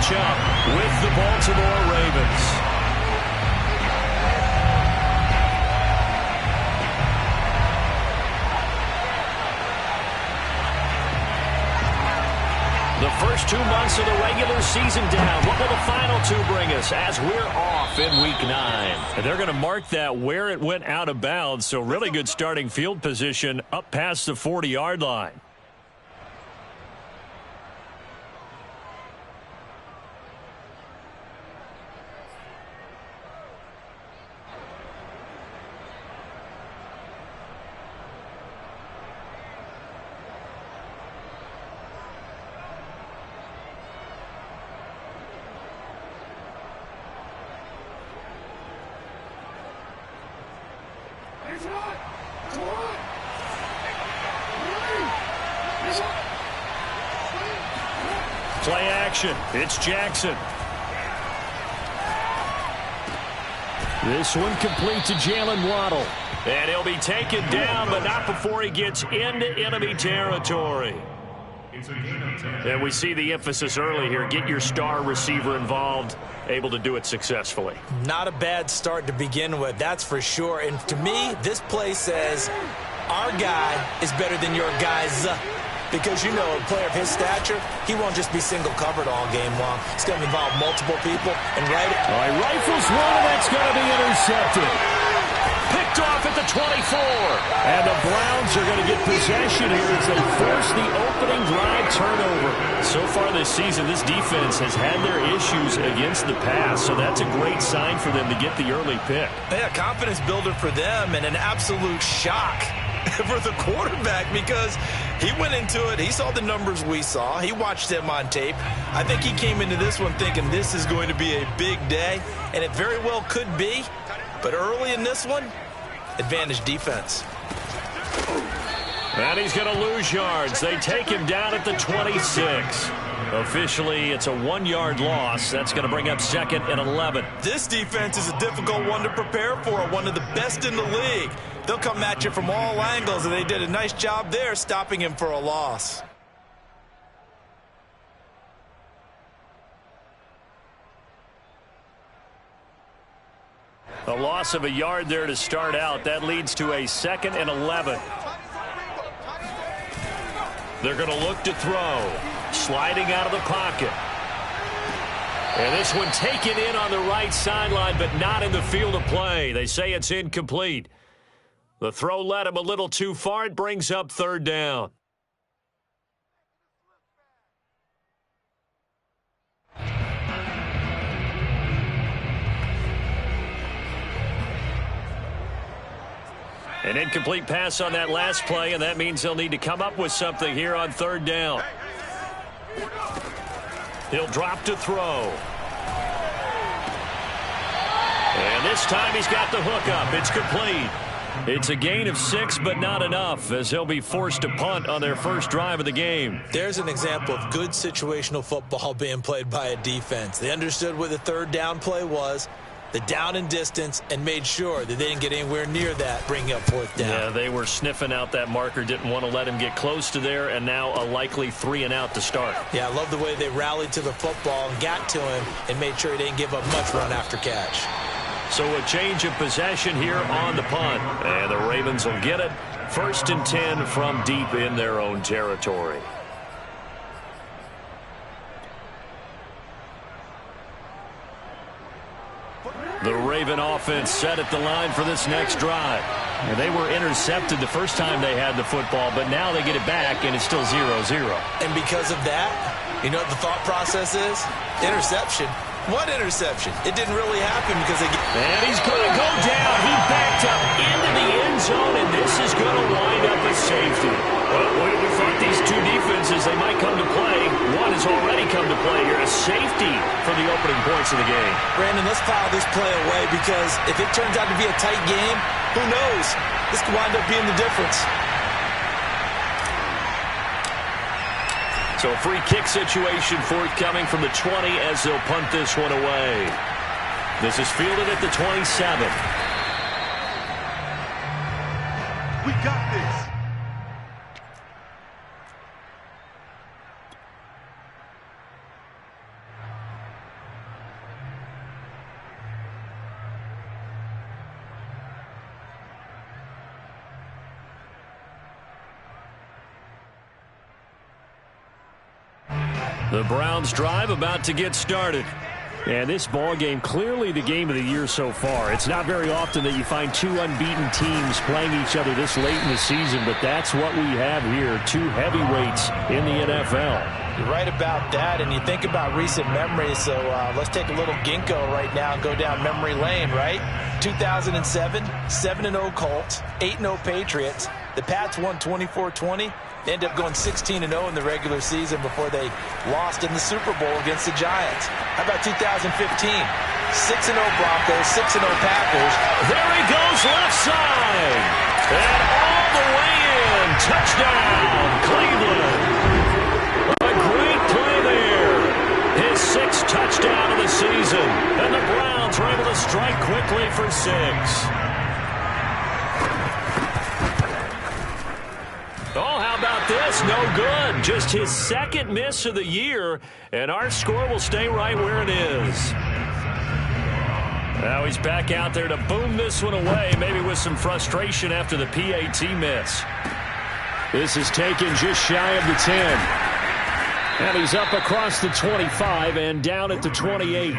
match up with the Baltimore Ravens. The first 2 months of the regular season down. What will the final 2 bring us as we're off in Week 9? And they're going to mark that where it went out of bounds, so really good starting field position up past the 40-yard line. Play action. It's Jackson. This one complete to Jalen Waddle. And he'll be taken down, but not before he gets into enemy territory. And we see the emphasis early here. Get your star receiver involved, able to do it successfully. Not a bad start to begin with, that's for sure. And to me, this play says our guy is better than your guy's. Because, you know, a player of his stature, he won't just be single covered all game long. It's going to involve multiple people and right. All right, rifles one, and that's going to be intercepted. Picked off at the 24. And the Browns are going to get possession here as they force the opening drive turnover. So far this season, this defense has had their issues against the pass, so that's a great sign for them to get the early pick. Yeah, confidence builder for them and an absolute shock for the quarterback because he went into it. He saw the numbers we saw. He watched them on tape. I think he came into this one thinking this is going to be a big day, and it very well could be. But early in this one, advantage defense. And he's going to lose yards. They take him down at the 26. Officially, it's a 1-yard loss. That's going to bring up 2nd and 11. This defense is a difficult one to prepare for, one of the best in the league. They'll come at you from all angles, and they did a nice job there stopping him for a loss. A loss of a yard there to start out. That leads to a 2nd and 11. They're going to look to throw. Sliding out of the pocket. And this one taken in on the right sideline, but not in the field of play. They say it's incomplete. The throw led him a little too far. It brings up 3rd down. An incomplete pass on that last play, and that means they'll need to come up with something here on 3rd down. He'll drop to throw. And this time he's got the hook up. It's complete. It's a gain of 6, but not enough, as they'll be forced to punt on their first drive of the game. There's an example of good situational football being played by a defense. They understood what the 3rd down play was, the down and distance, and made sure that they didn't get anywhere near that, bringing up 4th down. Yeah, they were sniffing out that marker, didn't want to let him get close to there, and now a likely 3 and out to start. Yeah, I love the way they rallied to the football and got to him and made sure he didn't give up much run after catch. So a change of possession here on the punt, and the Ravens will get it. 1st and 10 from deep in their own territory. The Raven offense set at the line for this next drive. And they were intercepted the first time they had the football, but now they get it back, and it's still 0-0. And because of that, you know what the thought process is? Interception. What interception? It didn't really happen because they get... And he's going to go down. He backed up into the end zone, and this is going to wind up a safety. Well, we thought these two defenses, they might come to play. One has already come to play here. A safety for the opening points of the game. Brandon, let's file this play away because if it turns out to be a tight game, who knows? This could wind up being the difference. So a free kick situation forthcoming from the 20 as they'll punt this one away. This is fielded at the 27. We got this. The Browns drive about to get started. And this ball game, clearly the game of the year so far. It's not very often that you find two unbeaten teams playing each other this late in the season, but that's what we have here, two heavyweights in the NFL. You're right about that, and you think about recent memories, so let's take a little ginkgo right now and go down memory lane, right? 2007, 7-0 Colts, 8-0 Patriots. The Pats won 24-20. They ended up going 16-0 in the regular season before they lost in the Super Bowl against the Giants. How about 2015? 6-0 Broncos, 6-0 Packers. There he goes left side. And all the way in. Touchdown, Cleveland. A great play there. His sixth touchdown of the season. And the Browns were able to strike quickly for 6. Oh, how about this? No good. Just his second miss of the year, and our score will stay right where it is. Now he's back out there to boom this one away, maybe with some frustration after the PAT miss. This is taken just shy of the 10. And he's up across the 25 and down at the 28.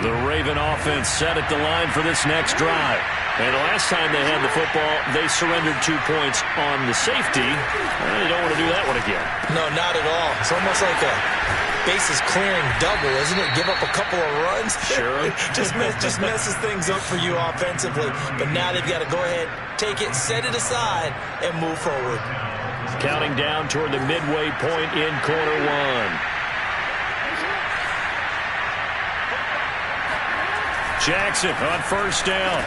The Raven offense set at the line for this next drive. And last time they had the football, they surrendered 2 points on the safety. They don't want to do that one again. No, not at all. It's almost like a bases clearing double, isn't it? Give up a couple of runs. Sure. just messes things up for you offensively. But now they've got to go ahead, take it, set it aside, and move forward. Counting down toward the midway point in quarter one. Jackson on first down.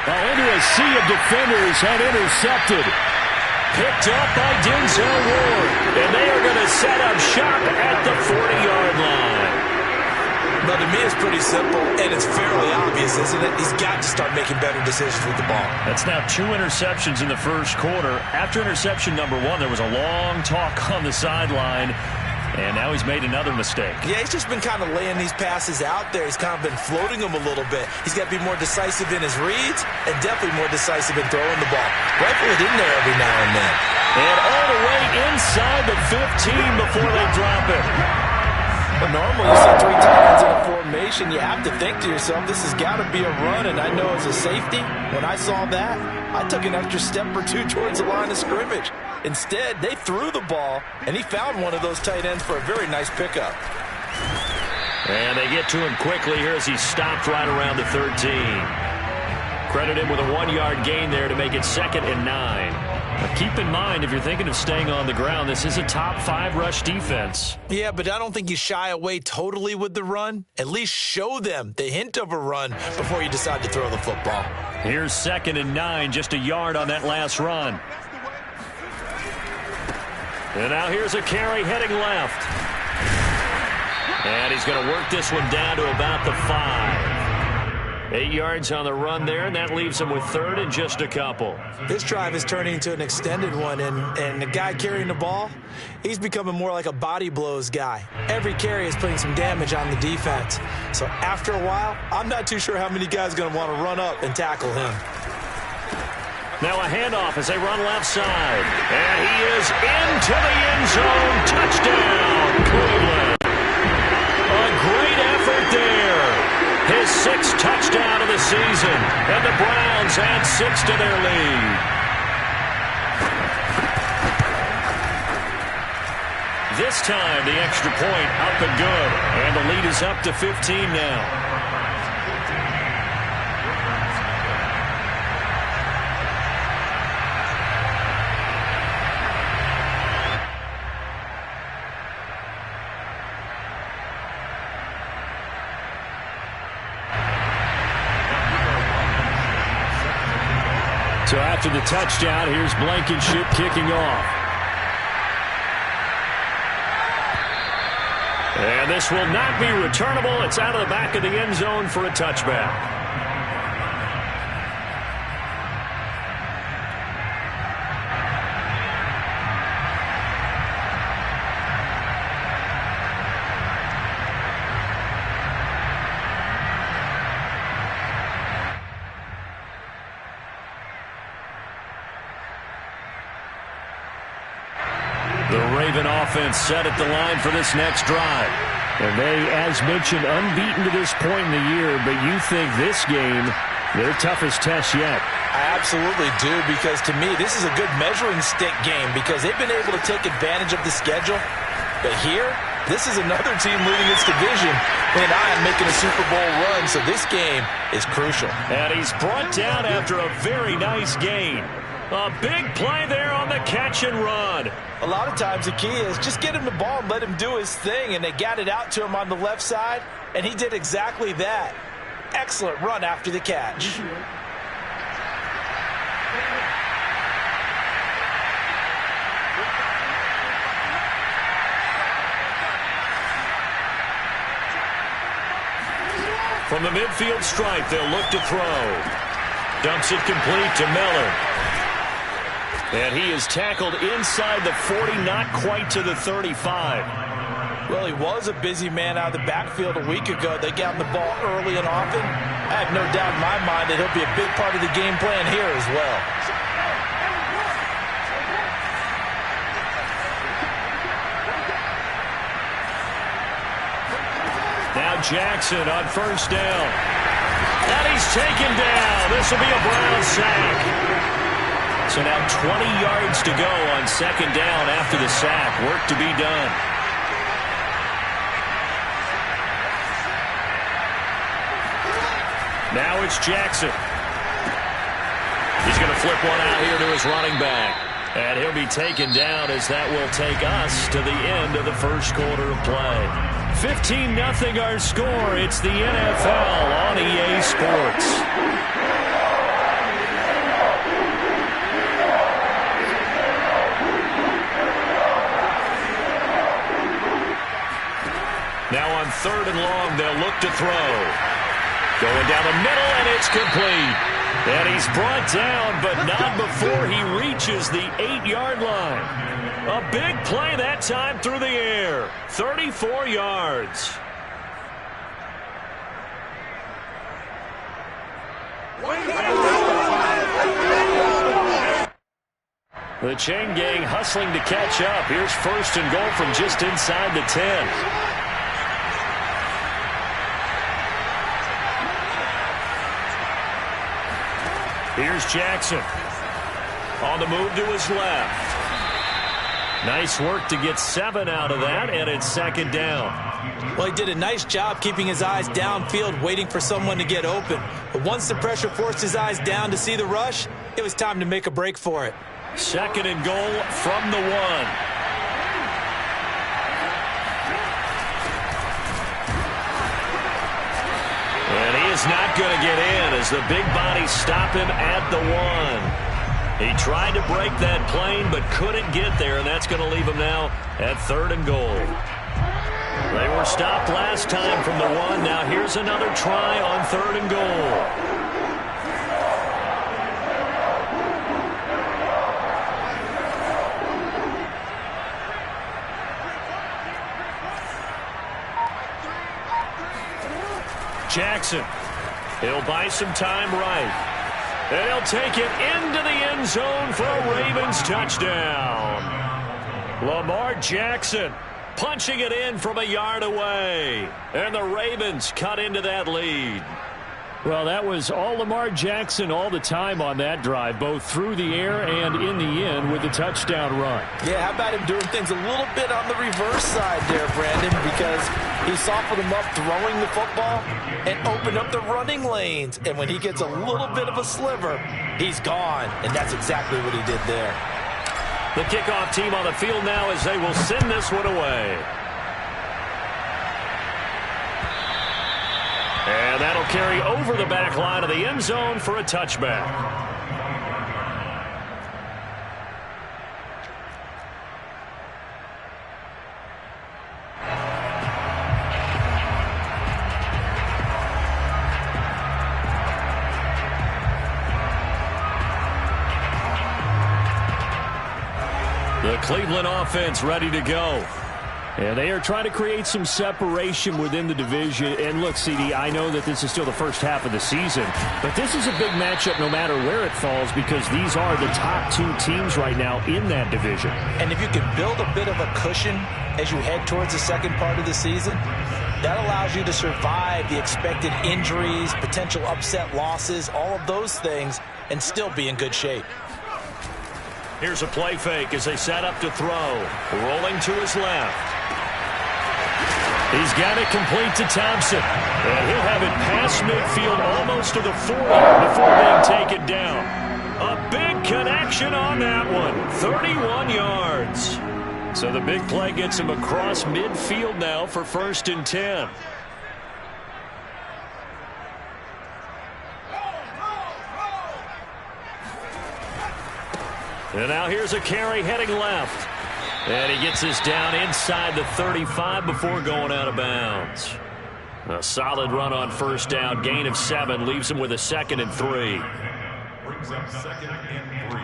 Into a sea of defenders and intercepted. Picked up by Denzel Ward. And they are going to set up shop at the 40-yard line. But to me, it's pretty simple, and it's fairly obvious, isn't it? He's got to start making better decisions with the ball. That's now 2 interceptions in the first quarter. After interception number 1, there was a long talk on the sideline. And now he's made another mistake. Yeah, he's just been kind of laying these passes out there. He's kind of been floating them a little bit. He's got to be more decisive in his reads and definitely more decisive in throwing the ball. Rifle it in there every now and then. And all the way inside the 15 before they drop it. Well, normally you see 3 tight ends in a formation. You have to think to yourself, this has got to be a run. And I know as a safety, when I saw that, I took an extra step or 2 towards the line of scrimmage. Instead, they threw the ball, and he found one of those tight ends for a very nice pickup. And they get to him quickly here as he stopped right around the 13. Credit him with a 1-yard gain there to make it 2nd and 9. Now keep in mind, if you're thinking of staying on the ground, this is a top 5 rush defense. Yeah, but I don't think you shy away totally with the run. At least show them the hint of a run before you decide to throw the football. Here's 2nd and 9, just a yard on that last run. And now here's a carry heading left. And he's going to work this one down to about the 5. 8 yards on the run there, and that leaves him with 3rd and just a couple. This drive is turning into an extended one, and the guy carrying the ball, he's becoming more like a body blows guy. Every carry is putting some damage on the defense. So after a while, I'm not too sure how many guys are going to want to run up and tackle him. Now a handoff as they run left side. And he is into the end zone. Touchdown, Cleveland. A great effort there. His 6th touchdown of the season. And the Browns add 6 to their lead. This time the extra point up and good. And the lead is up to 15 now. So after the touchdown, here's Blankenship kicking off. And this will not be returnable. It's out of the back of the end zone for a touchback. The Raven offense set at the line for this next drive. And they, as mentioned, unbeaten to this point in the year, but you think this game, their toughest test yet. I absolutely do, because to me, this is a good measuring stick game because they've been able to take advantage of the schedule. But here, this is another team leading its division with an eye on making a Super Bowl run, so this game is crucial. And he's brought down after a very nice gain. A big play there on the catch and run. A lot of times the key is just get him the ball and let him do his thing, and they got it out to him on the left side, and he did exactly that. Excellent run after the catch. From the midfield stripe, they'll look to throw. Dumps it complete to Miller. And he is tackled inside the 40, not quite to the 35. Well, he was a busy man out of the backfield a week ago. They got him the ball early and often. I have no doubt in my mind that he'll be a big part of the game plan here as well. Now Jackson on first down. And he's taken down. This will be a Brown sack. So now 20 yards to go on second down after the sack. Work to be done. Now it's Jackson. He's going to flip one out here to his running back. And he'll be taken down as that will take us to the end of the first quarter of play. 15-0 our score. It's the NFL on EA Sports. Now on third and long, they'll look to throw. Going down the middle, and it's complete. And he's brought down, but not before he reaches the 8-yard line. A big play that time through the air. 34 yards. The chain gang hustling to catch up. Here's first and goal from just inside the 10. Here's Jackson. On the move to his left. Nice work to get 7 out of that, and it's second down. Well, he did a nice job keeping his eyes downfield, waiting for someone to get open. But once the pressure forced his eyes down to see the rush, it was time to make a break for it. Second and goal from the 1. And he is not going to get in as the big bodies stop him at the 1. He tried to break that plane but couldn't get there, and that's going to leave him now at third and goal. They were stopped last time from the 1. Now here's another try on third and goal. Jackson. He'll buy some time right. And he'll take it into the end zone for a Ravens touchdown. Lamar Jackson punching it in from a yard away. And the Ravens cut into that lead. Well, that was all Lamar Jackson all the time on that drive, both through the air and in the end with the touchdown run. Yeah, how about him doing things a little bit on the reverse side there, Brandon, because he softened him up throwing the football and opened up the running lanes. And when he gets a little bit of a sliver, he's gone. And that's exactly what he did there. The kickoff team on the field now as they will send this one away. And that'll carry over the back line of the end zone for a touchback. The Cleveland offense ready to go. And they are trying to create some separation within the division. And look, CD, I know that this is still the first half of the season, but this is a big matchup no matter where it falls because these are the top two teams right now in that division. And if you can build a bit of a cushion as you head towards the second part of the season, that allows you to survive the expected injuries, potential upset losses, all of those things, and still be in good shape. Here's a play fake as they set up to throw. Rolling to his left. He's got it complete to Thompson. And he'll have it past midfield almost to the 40 before being taken down. A big connection on that one. 31 yards. So the big play gets him across midfield now for 1st and 10. And now here's a carry heading left. And he gets this down inside the 35 before going out of bounds. A solid run on 1st down. Gain of 7 leaves him with a 2nd and 3. Brings up 2nd and 3.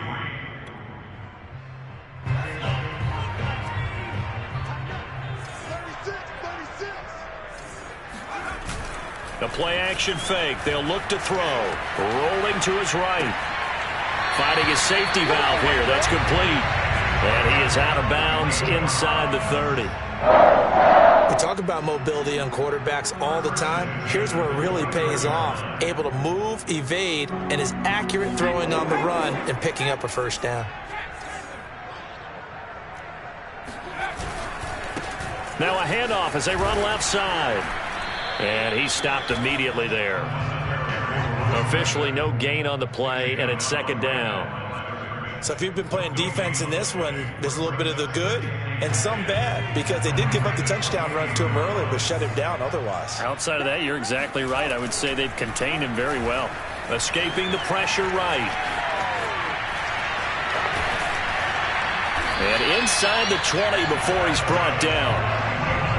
The play action fake. They'll look to throw. Rolling to his right. Finding his safety valve here. That's complete. And he is out of bounds inside the 30. We talk about mobility on quarterbacks all the time. Here's where it really pays off. Able to move, evade, and is accurate throwing on the run and picking up a 1st down. Now a handoff as they run left side. And he stopped immediately there. Officially no gain on the play, and it's 2nd down. So if you've been playing defense in this one, there's a little bit of the good and some bad because they did give up the touchdown run to him earlier but shut him down otherwise. Outside of that, you're exactly right. I would say they've contained him very well. Escaping the pressure right. And inside the 20 before he's brought down.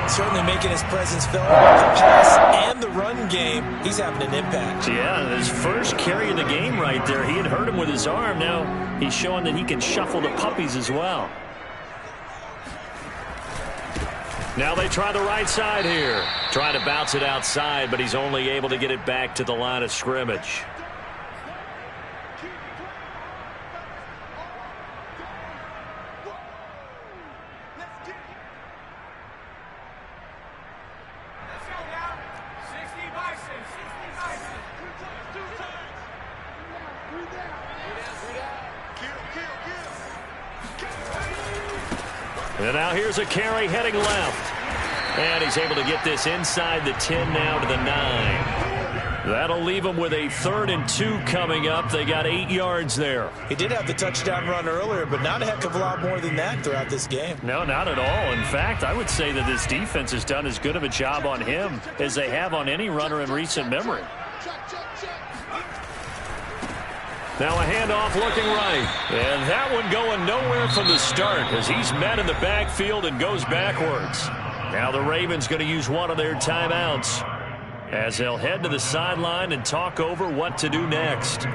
Certainly making his presence felt in the pass and the run game. He's having an impact. Yeah, his first carry of the game right there. He had hurt him with his arm. Now he's showing that he can shuffle the puppies as well. Now they try the right side here. Trying to bounce it outside, but he's only able to get it back to the line of scrimmage. And now here's a carry heading left. And he's able to get this inside the 10 now to the 9. That'll leave him with a 3rd and 2 coming up. They got 8 yards there. He did have the touchdown run earlier, but not a heck of a lot more than that throughout this game. No, not at all. In fact, I would say that this defense has done as good of a job on him as they have on any runner in recent memory. Now a handoff looking right. And that one going nowhere from the start as he's met in the backfield and goes backwards. Now the Ravens going to use one of their timeouts as they'll head to the sideline and talk over what to do next.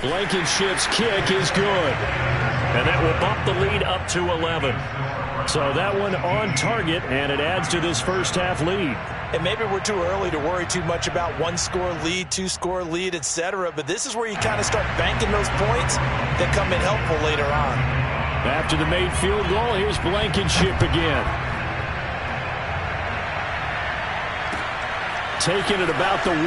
Blankenship's kick is good. And that will bump the lead up to 11. So that one on target, and it adds to this first half lead. And maybe we're too early to worry too much about 1-score lead, 2-score lead, etc. But this is where you kind of start banking those points that come in helpful later on. After the made field goal, here's Blankenship again. Taking it about the 1.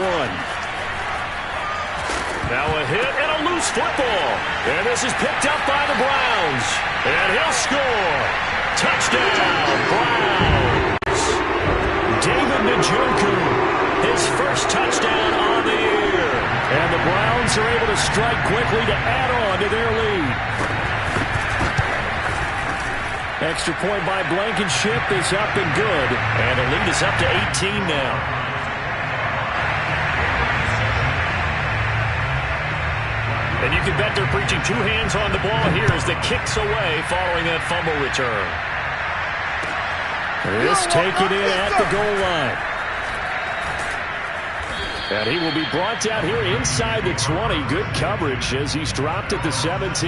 Now a hit and a loose football. And this is picked up by the Browns. And he'll score. Touchdown, Browns. David Njoku, his first touchdown on the year. And the Browns are able to strike quickly to add on to their lead. Extra point by Blankenship is up and good. And the lead is up to 18 now. And you can bet they're preaching 2 hands on the ball here as the kick's away following that fumble return. This taken in at the goal line. And he will be brought down here inside the 20. Good coverage as he's dropped at the 17.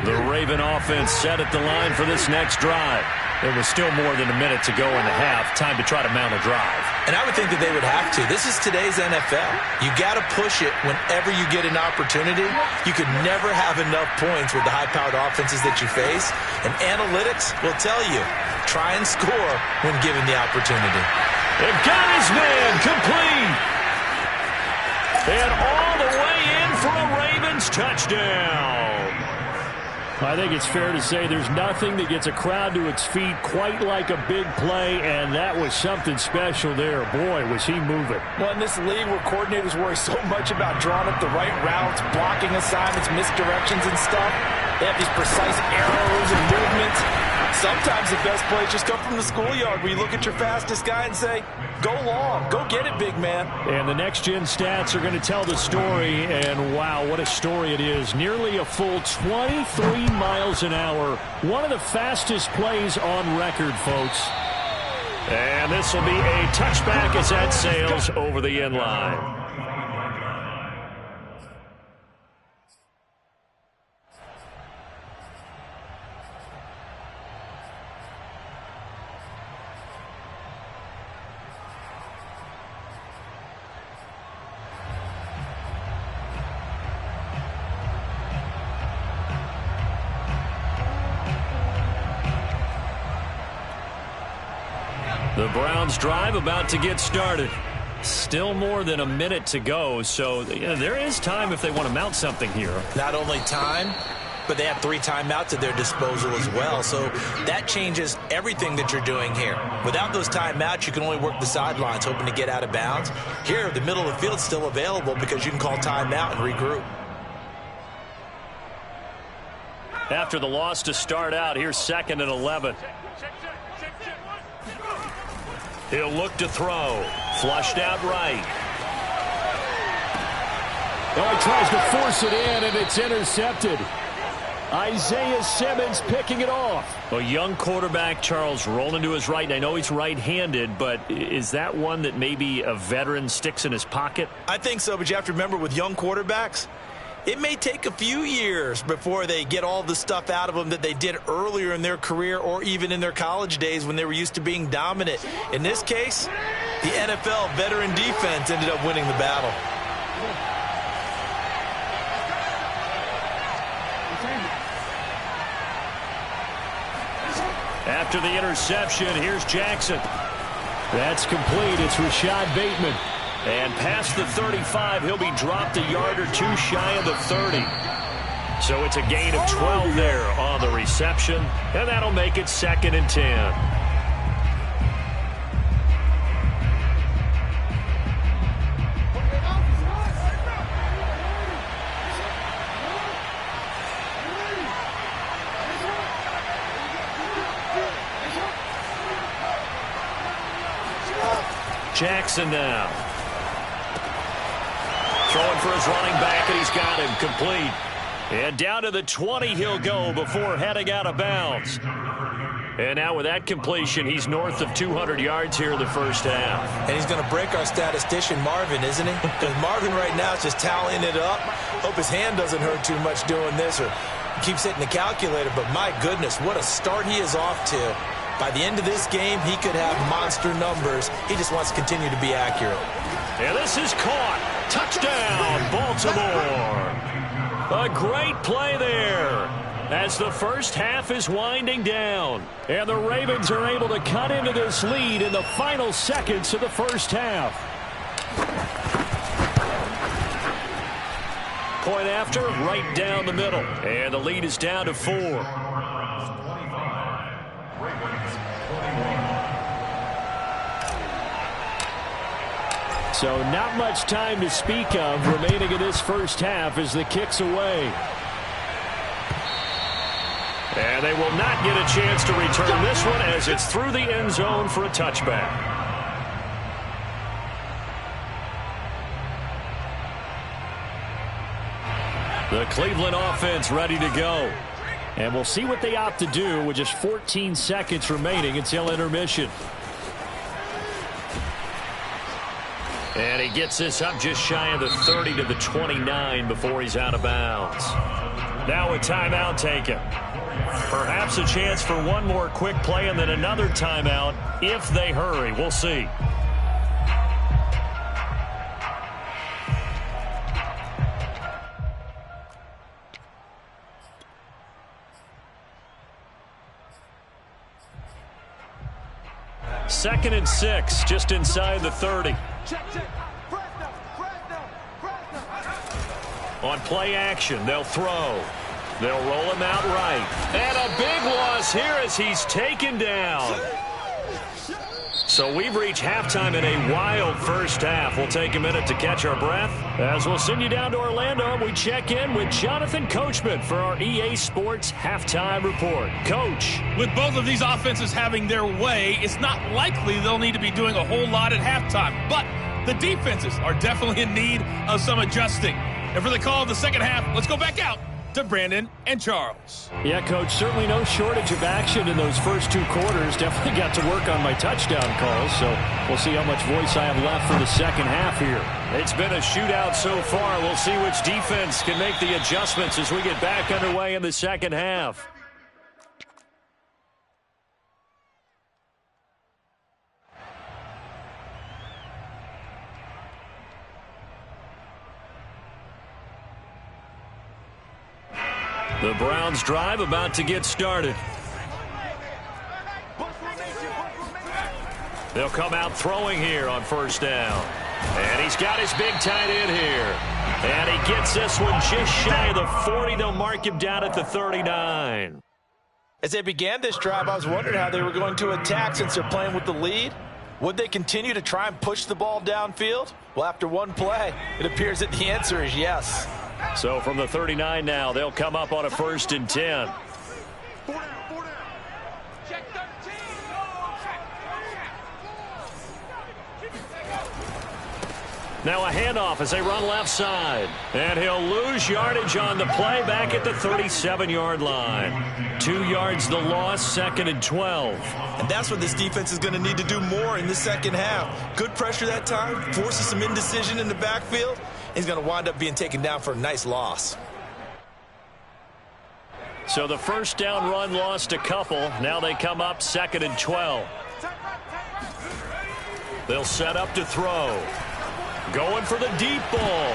The Raven offense set at the line for this next drive. There was still more than a minute to go in the half. Time to try to mount a drive. And I would think that they would have to. This is today's NFL. You got to push it whenever you get an opportunity. You could never have enough points with the high-powered offenses that you face. And analytics will tell you, try and score when given the opportunity. And got his man complete. And all the way in for a Ravens touchdown. I think it's fair to say there's nothing that gets a crowd to its feet quite like a big play, and that was something special there. Boy, was he moving. Well, in this league where coordinators worry so much about drawing up the right routes, blocking assignments, misdirections and stuff, they have these precise arrows and movements. Sometimes the best plays just come from the schoolyard where you look at your fastest guy and say, go long, go get it, big man. And the next-gen stats are going to tell the story, and wow, what a story it is. Nearly a full 23 miles an hour. One of the fastest plays on record, folks. And this will be a touchback as that sails over the end line. The Browns drive about to get started. Still more than a minute to go, so there is time if they want to mount something here. Not only time, but they have 3 timeouts at their disposal as well, so that changes everything that you're doing here. Without those timeouts, you can only work the sidelines, hoping to get out of bounds. Here, the middle of the field's still available because you can call timeout and regroup. After the loss to start out, here's 2nd and 11. He'll look to throw. Flushed out right. Oh, he tries to force it in, and it's intercepted. Isaiah Simmons picking it off. A young quarterback, Charles, rolling to his right. And I know he's right-handed, but is that one that maybe a veteran sticks in his pocket? I think so, but you have to remember with young quarterbacks, it may take a few years before they get all the stuff out of them that they did earlier in their career or even in their college days when they were used to being dominant. In this case, the NFL veteran defense ended up winning the battle. After the interception, here's Jackson. That's complete. It's Rashad Bateman. And past the 35, he'll be dropped a yard or 2 shy of the 30. So it's a gain of 12 there on the reception, and that'll make it 2nd and 10. Jackson now. Throwing for his running back, and he's got him complete. And down to the 20 he'll go before heading out of bounds. And now with that completion, he's north of 200 yards here in the first half. And he's going to break our statistician, Marvin, isn't he? Because Marvin right now is just tallying it up. Hope his hand doesn't hurt too much doing this or keeps hitting the calculator. But my goodness, what a start he is off to. By the end of this game, he could have monster numbers. He just wants to continue to be accurate. And this is caught. Touchdown, Baltimore. A great play there as the first half is winding down. And the Ravens are able to cut into this lead in the final seconds of the first half. Point after, right down the middle. And the lead is down to 4. So not much time to speak of remaining in this first half as the kick's away. And they will not get a chance to return this one as it's through the end zone for a touchback. The Cleveland offense ready to go. And we'll see what they opt to do with just 14 seconds remaining until intermission. And he gets this up just shy of the 30 to the 29 before he's out of bounds. Now a timeout taken. Perhaps a chance for one more quick play and then another timeout if they hurry. We'll see. Second and 6, just inside the 30. On play action, they'll throw. They'll roll him out right. And a big loss here as he's taken down. So we've reached halftime in a wild first half. We'll take a minute to catch our breath as we'll send you down to Orlando and we check in with Jonathan Coachman for our EA Sports Halftime Report. Coach. With both of these offenses having their way, it's not likely they'll need to be doing a whole lot at halftime. But the defenses are definitely in need of some adjusting. And for the call of the second half, let's go back out to Brandon and Charles. Yeah, Coach, certainly no shortage of action in those first two quarters. Definitely got to work on my touchdown calls, so we'll see how much voice I have left for the second half here. It's been a shootout so far. We'll see which defense can make the adjustments as we get back underway in the second half. The Browns drive about to get started. They'll come out throwing here on first down. And he's got his big tight end here. And he gets this one just shy of the 40. They'll mark him down at the 39. As they began this drive, I was wondering how they were going to attack since they're playing with the lead. Would they continue to try and push the ball downfield? Well, after one play, it appears that the answer is yes. So from the 39 now, they'll come up on a 1st and 10. Now a handoff as they run left side. And he'll lose yardage on the play back at the 37-yard line. 2 yards the loss, 2nd and 12. And that's what this defense is going to need to do more in the second half. Good pressure that time, forces some indecision in the backfield. He's going to wind up being taken down for a nice loss. So the first down run lost a couple. Now they come up 2nd and 12. They'll set up to throw. Going for the deep ball.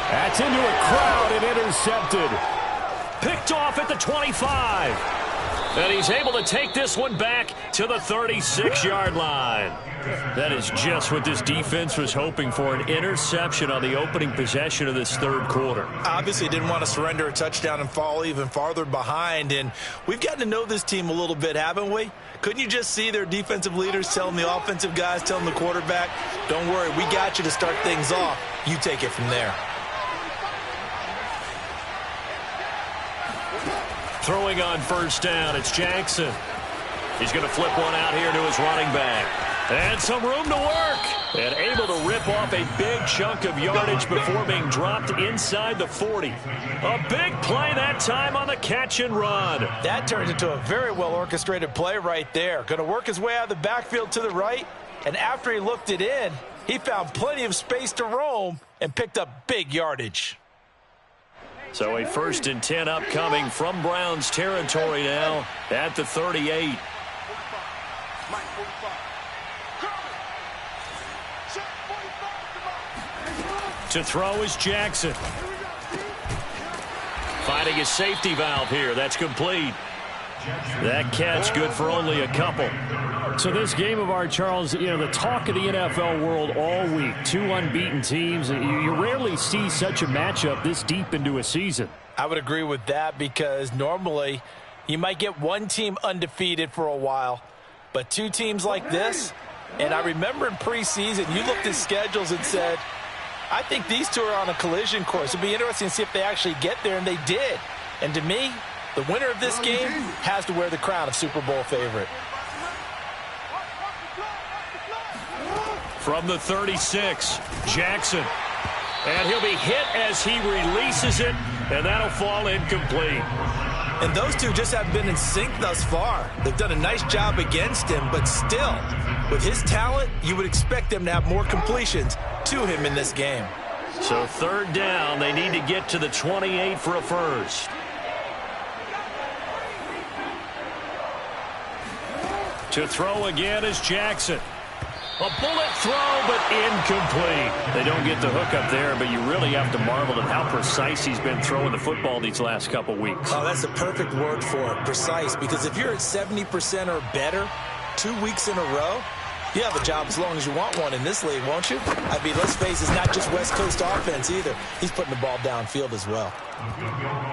That's into a crowd and intercepted. Picked off at the 25. And he's able to take this one back to the 36-yard line. That is just what this defense was hoping for, an interception on the opening possession of this third quarter. Obviously didn't want to surrender a touchdown and fall even farther behind. And we've gotten to know this team a little bit, haven't we? Couldn't you just see their defensive leaders telling the offensive guys, telling the quarterback, don't worry, we got you to start things off. You take it from there. Throwing on first down, it's Jackson. He's going to flip one out here to his running back. And some room to work. And able to rip off a big chunk of yardage before being dropped inside the 40. A big play that time on the catch and run. That turns into a very well-orchestrated play right there. Going to work his way out of the backfield to the right. And after he looked it in, he found plenty of space to roam and picked up big yardage. So a 1st and 10 upcoming from Browns territory now at the 38. To throw is Jackson. Finding his safety valve here. That's complete. That catch good for only a couple. So this game of ours, Charles, you know, the talk of the NFL world all week. 2 unbeaten teams. You rarely see such a matchup this deep into a season. I would agree with that because normally you might get one team undefeated for a while, but 2 teams like this, and I remember in preseason you looked at schedules and said, I think these 2 are on a collision course. It'll be interesting to see if they actually get there, and they did. And to me, the winner of this game has to wear the crown of Super Bowl favorite. From the 36, Jackson. And he'll be hit as he releases it And that'll fall incomplete. And those two just haven't been in sync thus far. They've done a nice job against him, but still, with his talent, you would expect them to have more completions to him in this game. So third down, they need to get to the 28 for a first. To throw again is Jackson. A bullet throw, but incomplete. They don't get the hook up there, but you really have to marvel at how precise he's been throwing the football these last couple weeks. Oh, that's the perfect word for it, precise, because if you're at 70% or better 2 weeks in a row, you have a job as long as you want one in this league, won't you? I mean, let's face it, it's not just West Coast offense either. He's putting the ball downfield as well.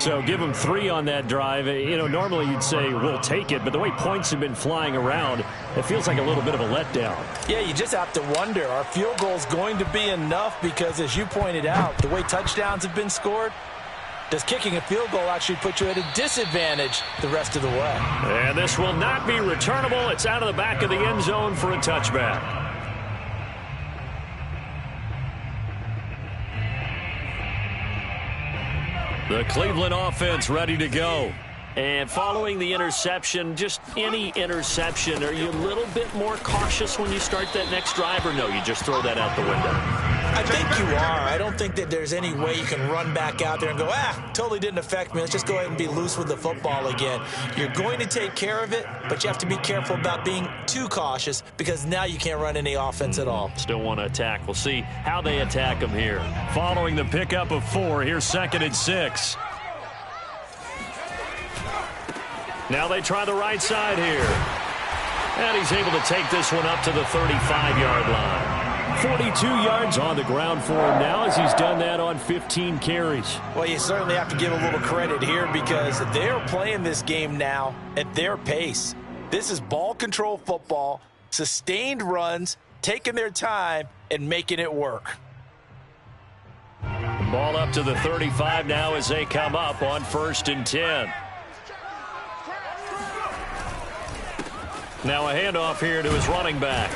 So give him 3 on that drive. You know, normally you'd say we'll take it, but the way points have been flying around, it feels like a little bit of a letdown. Yeah, you just have to wonder, are field goals going to be enough? Because as you pointed out, the way touchdowns have been scored, does kicking a field goal actually put you at a disadvantage the rest of the way? And this will not be returnable. It's out of the back of the end zone for a touchback. The Cleveland offense ready to go. And following the interception, just any interception, are you a little bit more cautious when you start that next drive, or no, you just throw that out the window? I think you are. I don't think that there's any way you can run back out there and go, totally didn't affect me. Let's just go ahead and be loose with the football again. You're going to take care of it, but you have to be careful about being too cautious because now you can't run any offense at all. Still want to attack. We'll see how they attack them here. Following the pickup of 4, here's 2nd and 6. Now they try the right side here. And he's able to take this one up to the 35-yard line. 42 yards on the ground for him now as he's done that on 15 carries. Well, you certainly have to give a little credit here because they're playing this game now at their pace. This is ball control football, sustained runs, taking their time, and making it work. Ball up to the 35 now as they come up on 1st and 10. Now a handoff here to his running back.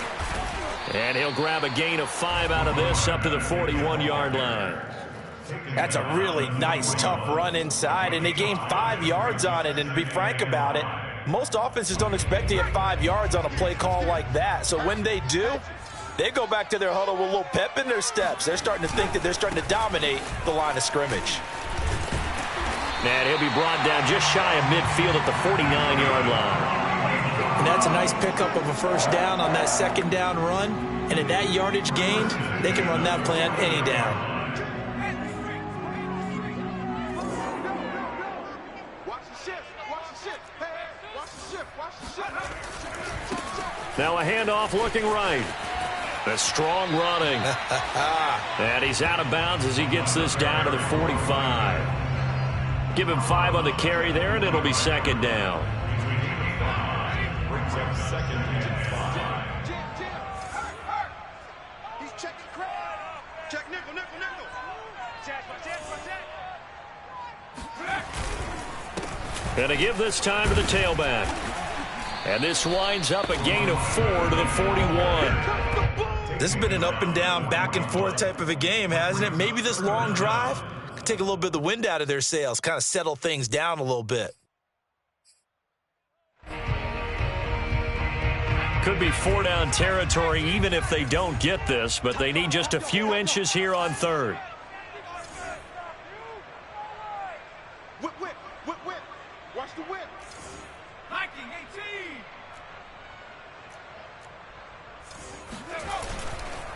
And he'll grab a gain of 5 out of this up to the 41-yard line. That's a really nice, tough run inside, and they gained 5 yards on it. And to be frank about it, most offenses don't expect to get 5 yards on a play call like that. So when they do, they go back to their huddle with a little pep in their steps. They're starting to think that they're starting to dominate the line of scrimmage. And he'll be brought down just shy of midfield at the 49-yard line. And that's a nice pickup of a first down on that 2nd down run. And at that yardage gained, they can run that play on any down. Now a handoff looking right. The strong running. And he's out of bounds as he gets this down to the 45. Give him 5 on the carry there, and it'll be 2nd down. Brings up 2nd and 5. He's checking crowd. Check nickel, nickel, nickel. And to give this time to the tailback. And this winds up a gain of 4 to the 41. This has been an up and down, back and forth type of a game, hasn't it? Maybe this long drive could take a little bit of the wind out of their sails, kind of settle things down a little bit. Could be 4-down territory even if they don't get this, but they need just a few inches here on 3rd. Whip, whip, whip, whip. Watch the whip. Hiking 18.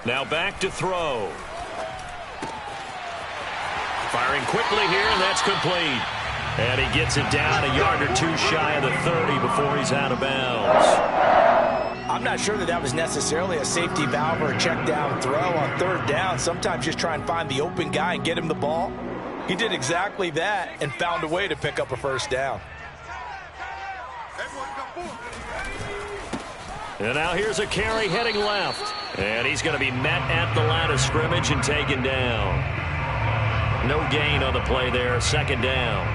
Now back to throw. Firing quickly here, and that's complete. And he gets it down a yard or 2 shy of the 30 before he's out of bounds. I'm not sure that was necessarily a safety valve or a check down throw on 3rd down. Sometimes just try and find the open guy and get him the ball. He did exactly that and found a way to pick up a 1st down. And now here's a carry heading left. And he's going to be met at the line of scrimmage and taken down. No gain on the play there, 2nd down.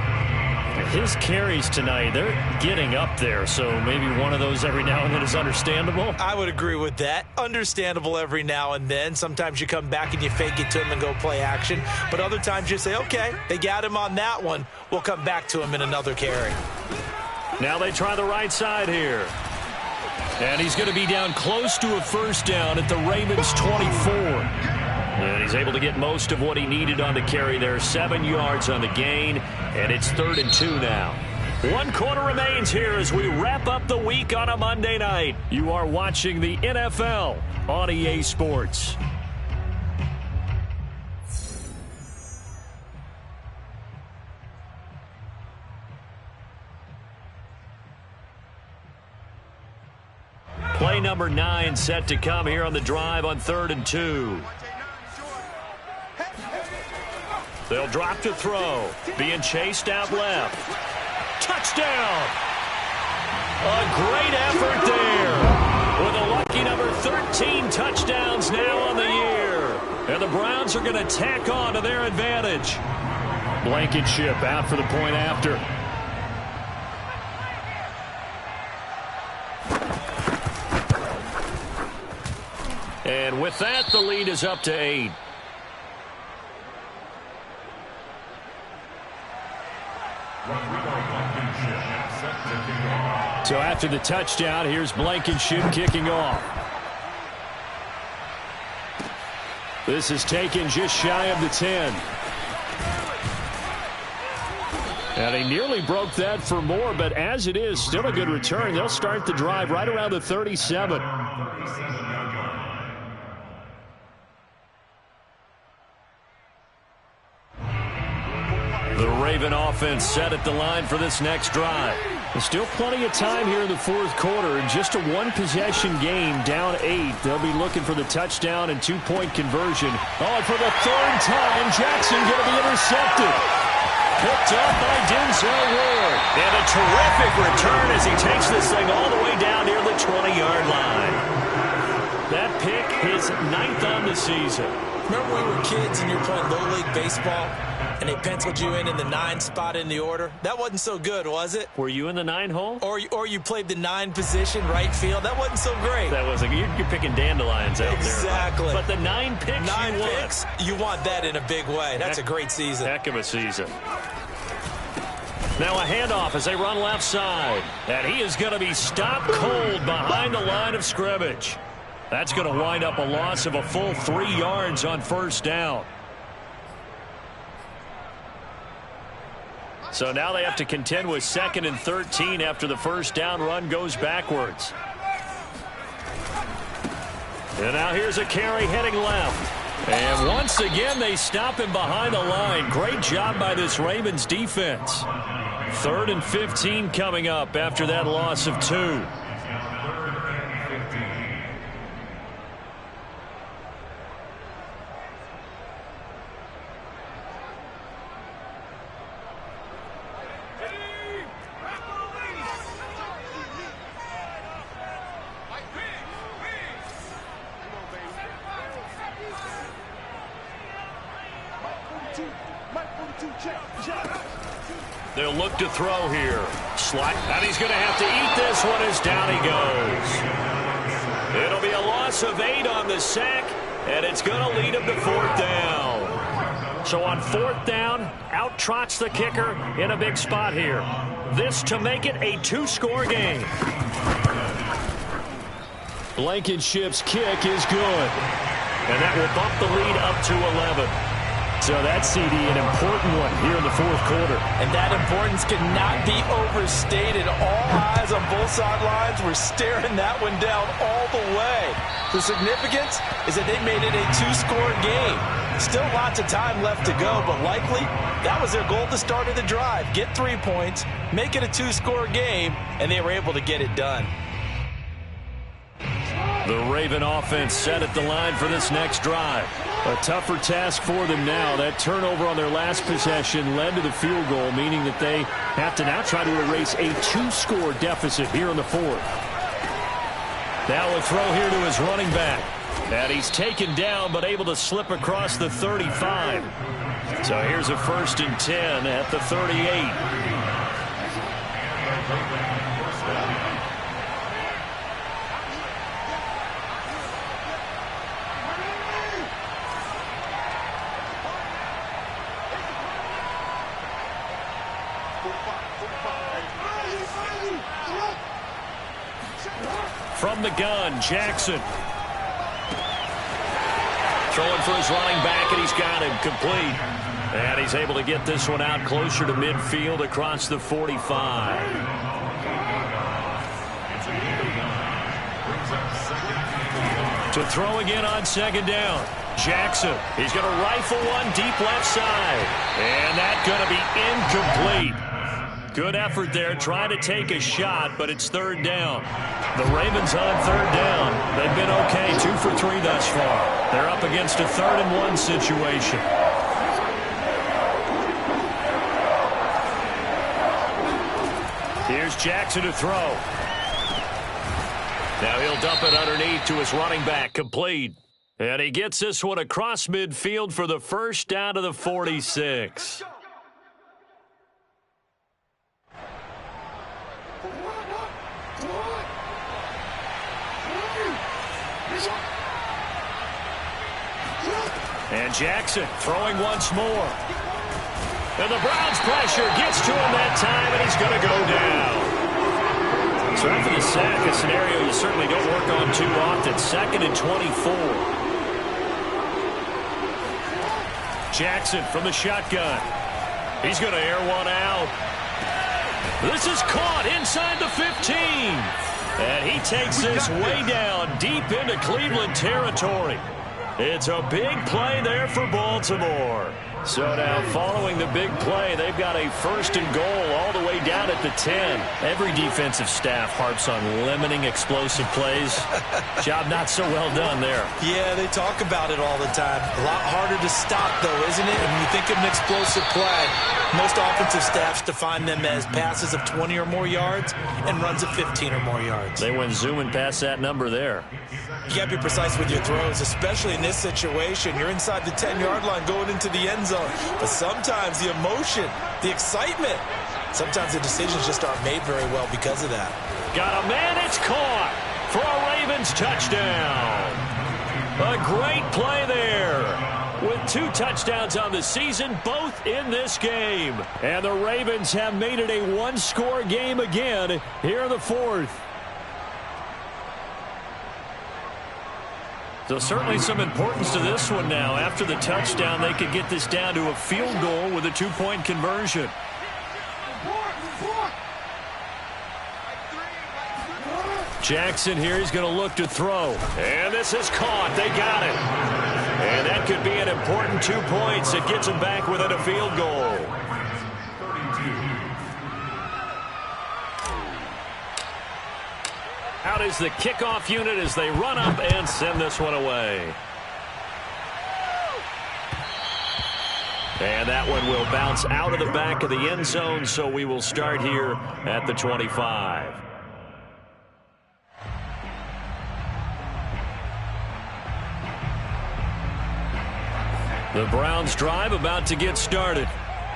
His carries tonight, they're getting up there, so maybe one of those every now and then is understandable. I would agree with that. Understandable every now and then. Sometimes you come back and you fake it to him and go play action. But other times you say, okay, they got him on that one. We'll come back to him in another carry. Now they try the right side here. And he's going to be down close to a first down at the Ravens' 24. And he's able to get most of what he needed on the carry there. 7 yards on the gain, and it's 3rd and 2 now. 1 quarter remains here as we wrap up the week on a Monday night. You are watching the NFL on EA Sports. Play number 9 set to come here on the drive on 3rd and 2. They'll drop to throw. Being chased out left. Touchdown! A great effort there. With a lucky number 13 touchdowns now on the year. And the Browns are going to tack on to their advantage. Blankenship out for the point after. And with that, the lead is up to 8. So after the touchdown, here's Blankenship kicking off. This is taken just shy of the 10. And he nearly broke that for more, but as it is, still a good return. They'll start the drive right around the 37. The Raven offense set at the line for this next drive. There's still plenty of time here in the 4th quarter. Just a 1-possession game, down 8. They'll be looking for the touchdown and 2-point conversion. Oh, and for the 3rd time, Jackson going to be intercepted. Picked up by Denzel Ward. And a terrific return as he takes this thing all the way down near the 20-yard line. That pick, his 9th on the season. Remember when we were kids and you were playing Little League Baseball and they penciled you in the 9 spot in the order? That wasn't so good, was it? Were you in the 9 hole? Or you played the 9 position, right field? That wasn't so great. That wasn't. You're picking dandelions out exactly. there. But the 9 picks 9 you picks, you want that in a big way. That's a great season. Heck of a season. Now a handoff as they run left side. And he is going to be stopped cold behind the line of scrimmage. That's going to wind up a loss of a full 3 yards on first down. So now they have to contend with 2nd and 13 after the first down run goes backwards. And now here's a carry heading left. And once again, they stop him behind the line. Great job by this Ravens defense. 3rd and 15 coming up after that loss of 2. They'll look to throw here. Slide. And he's going to have to eat this one as down he goes. It'll be a loss of 8 on the sack, and it's going to lead him to 4th down. So on 4th down, out trots the kicker in a big spot here. This to make it a 2-score game. Blankenship's kick is good. And that will bump the lead up to 11. So that, CD, an important one here in the 4th quarter. And that importance cannot be overstated. All eyes on both sidelines were staring that one down all the way. The significance is that they made it a 2-score game. Still lots of time left to go, but likely that was their goal at the start of the drive. Get 3 points, make it a 2-score game, and they were able to get it done. The Raven offense set at the line for this next drive. A tougher task for them now. That turnover on their last possession led to the field goal, meaning that they have to now try to erase a 2-score deficit here in the 4th. Now a throw here to his running back. And he's taken down but able to slip across the 35. So here's a 1st and 10 at the 38. From the gun, Jackson. Throwing for his running back, and he's got him complete. And he's able to get this one out closer to midfield across the 45. To throw again on second down. Jackson, he's going to rifle one deep left side. And that's going to be incomplete. Good effort there, trying to take a shot, but it's third down. The Ravens on third down. They've been okay, 2 for 3 thus far. They're up against a 3rd and 1 situation. Here's Jackson to throw. Now he'll dump it underneath to his running back, complete. And he gets this one across midfield for the first down to the 46. And Jackson throwing once more. And the Browns pressure gets to him that time, and he's going to go down. So after the sack, a scenario you certainly don't work on too often. 2nd and 24. Jackson from the shotgun. He's going to air one out. This is caught inside the 15. And he takes this way down deep into Cleveland territory. It's a big play there for Baltimore. So now following the big play, they've got a 1st and goal all the way down at the 10. Every defensive staff harps on limiting explosive plays. Job not so well done there. Yeah, they talk about it all the time. A lot harder to stop, though, isn't it? When you think of an explosive play, most offensive staffs define them as passes of 20 or more yards and runs of 15 or more yards. They went zooming past that number there. You got to be precise with your throws, especially in this situation. You're inside the 10-yard line going into the end zone. But sometimes the emotion, the excitement, sometimes the decisions just aren't made very well because of that. Got a man, it's caught for a Ravens touchdown. A great play there. With 2 touchdowns on the season, both in this game. And the Ravens have made it a 1-score game again here in the 4th. So certainly some importance to this one now. After the touchdown, they could get this down to a field goal with a 2-point conversion. Jackson here, he's going to look to throw. And this is caught. They got it. And that could be an important 2 points. It gets them back within a field goal. Out is the kickoff unit as they run up and send this one away. And that one will bounce out of the back of the end zone, so we will start here at the 25. The Browns drive about to get started.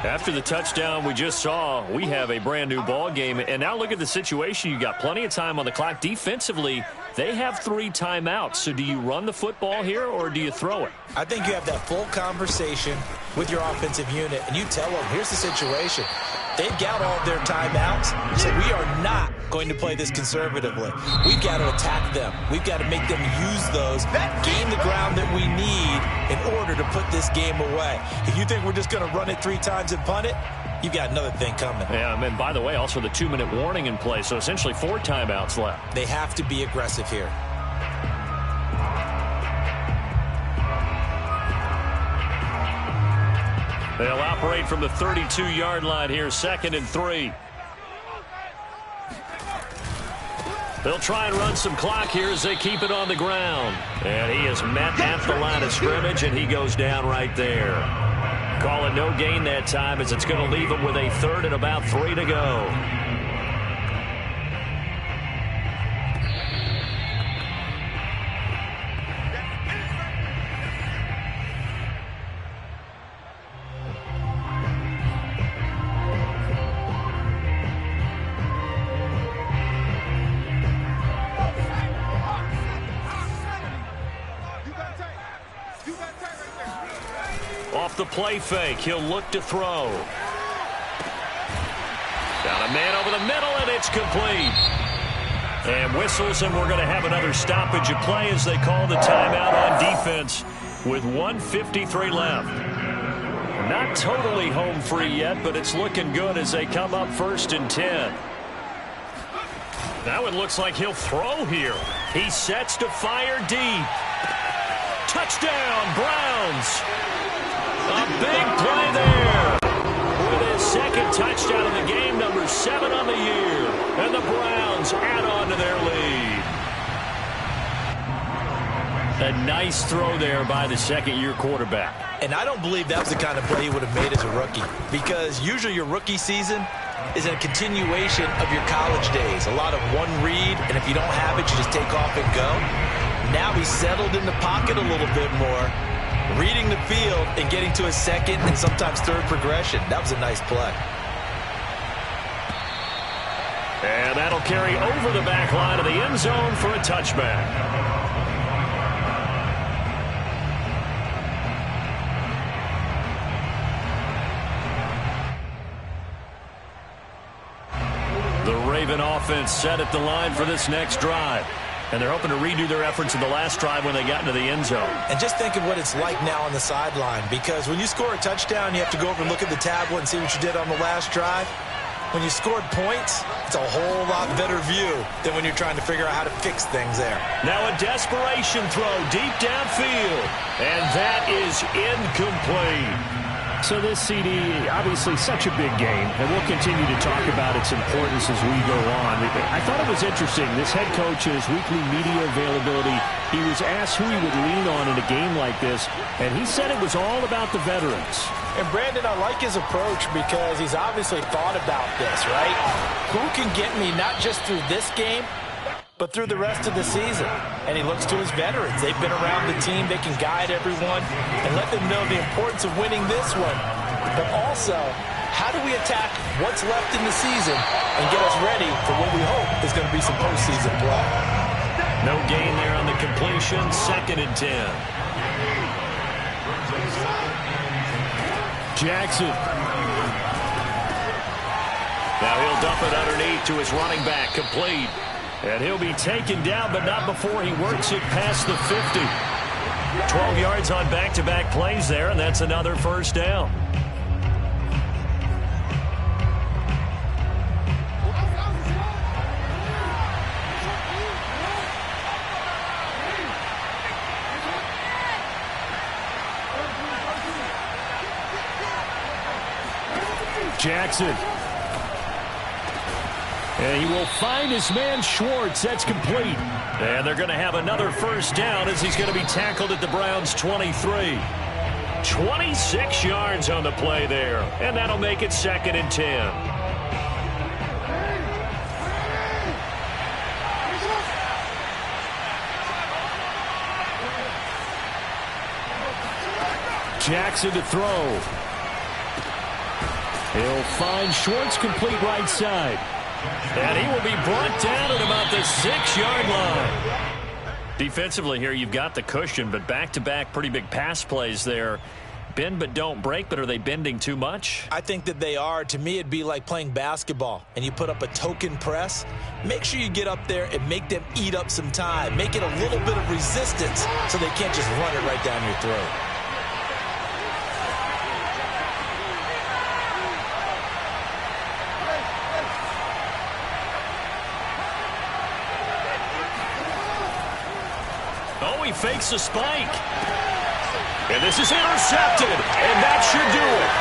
After the touchdown we just saw, we have a brand new ball game. And now look at the situation. You got plenty of time on the clock. Defensively, they have 3 timeouts. So do you run the football here or do you throw it? I think you have that full conversation with your offensive unit, and you tell them, here's the situation. They've got all of their timeouts, so we are not going to play this conservatively. We've got to attack them. We've got to make them use those, gain the ground that we need in order to put this game away. If you think we're just going to run it 3 times and punt it, you've got another thing coming. Yeah, and by the way, also the 2-minute warning in play, so essentially 4 timeouts left. They have to be aggressive here. They'll operate from the 32-yard line here, 2nd and 3. They'll try and run some clock here as they keep it on the ground. And he is met at the line of scrimmage, and he goes down right there. Call it no gain that time as it's going to leave him with a 3rd and about 3 to go. Off the play fake, he'll look to throw. Got a man over the middle, and it's complete. And whistles, and we're going to have another stoppage of play as they call the timeout on defense with 1:53 left. Not totally home free yet, but it's looking good as they come up 1st and 10. Now it looks like he'll throw here. He sets to fire deep. Touchdown, Browns. A big play there. With his second touchdown of the game, number 7 on the year. And the Browns add on to their lead. A nice throw there by the second-year quarterback. And I don't believe that was the kind of play he would have made as a rookie, because usually your rookie season is a continuation of your college days. A lot of one read, and if you don't have it, you just take off and go. Now he's settled in the pocket a little bit more, reading the field and getting to his second and sometimes third progression. That was a nice play. And that'll carry over the back line of the end zone for a touchback. The Raven offense set at the line for this next drive. And they're hoping to redo their efforts in the last drive when they got into the end zone. And just think of what it's like now on the sideline, because when you score a touchdown, you have to go over and look at the tablet and see what you did on the last drive. When you scored points, it's a whole lot better view than when you're trying to figure out how to fix things there. Now a desperation throw deep downfield. And that is incomplete. So this CD, obviously such a big game, and we'll continue to talk about its importance as we go on. I thought it was interesting. This head coach in his weekly media availability, he was asked who he would lean on in a game like this, and he said it was all about the veterans. And Brandon, I like his approach because he's obviously thought about this, right? Who can get me not just through this game, but through the rest of the season? And he looks to his veterans. They've been around the team. They can guide everyone and let them know the importance of winning this one. But also, how do we attack what's left in the season and get us ready for what we hope is going to be some postseason play? No gain there on the completion. 2nd and 10. Jackson. Now he'll dump it underneath to his running back. Complete. And he'll be taken down, but not before he works it past the 50. 12 yards on back-to-back plays there, and that's another 1st down. Jackson. And he will find his man Schwartz. That's complete. And they're going to have another 1st down as he's going to be tackled at the Browns' 23. 26 yards on the play there. And that'll make it 2nd and 10. Jackson to throw. He'll find Schwartz, complete right side. And he will be brought down at about the 6-yard line. Defensively here, you've got the cushion, but back-to-back pretty big pass plays there. Bend but don't break, but are they bending too much? I think that they are. To me, it'd be like playing basketball, and you put up a token press. Make sure you get up there and make them eat up some time. Make it a little bit of resistance so they can't just run it right down your throat. He fakes a spike. And this is intercepted. And that should do it.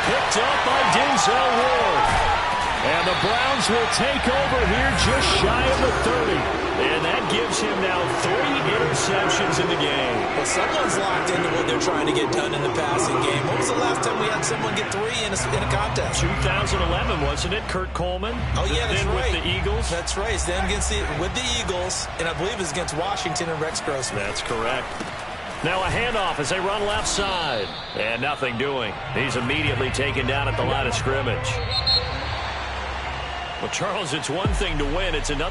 Picked up by Denzel Ward. And the Browns will take over here just shy of the 30. And that gives him now 3 interceptions in the game. Well, someone's locked into what they're trying to get done in the passing game. When was the last time we had someone get 3 in a contest? 2011, wasn't it? Kurt Coleman. Oh, yeah, that's then right. With the Eagles. That's right. Then with the Eagles, and I believe it's against Washington and Rex Grossman. That's correct. Now a handoff as they run left side. And nothing doing. He's immediately taken down at the line of scrimmage. Well, Charles, it's one thing to win. It's another